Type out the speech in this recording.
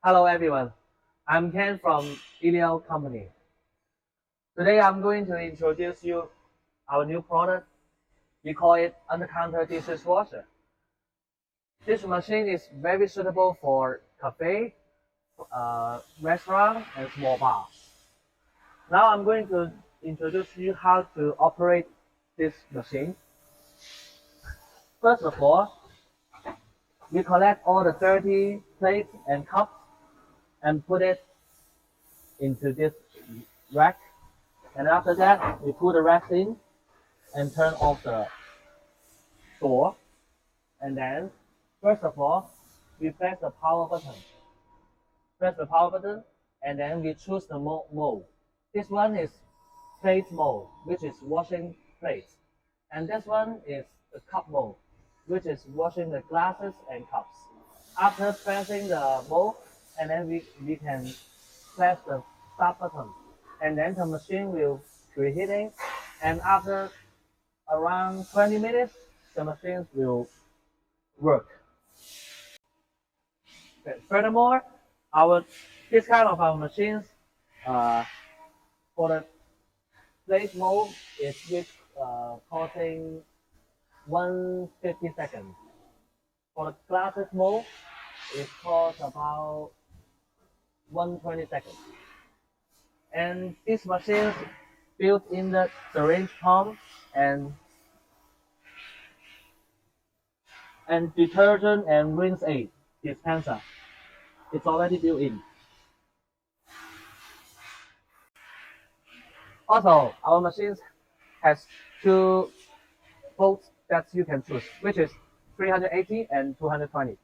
Hello everyone, I'm Ken from Ilio Company. Today I'm going to introduce you our new product. We call it under-counter disheswater. This machine is very suitable for cafe, restaurant, and small bars. Now I'm going to introduce you how to operate this machine. First of all, we collect all the dirty plates and cups and put it into this rack. And after that, we put the racks in and turn off the door. And then, first of all, we press the power button. Press the power button, and then we choose the mode. This one is plate mode, which is washing plates. And this one is the cup mode, which is washing the glasses and cups. After pressing the mode, and then we can press the start button. And then the machine will preheating. And after around 20 minutes, the machines will work. Furthermore, this kind of our machines for the plate mode is costing 150 seconds. For the glasses mode, it costs about 120 seconds. And these machines built in the syringe pump and detergent and rinse aid dispenser. It's already built in. Also, our machines has two volts that you can choose, which is 380 and 220.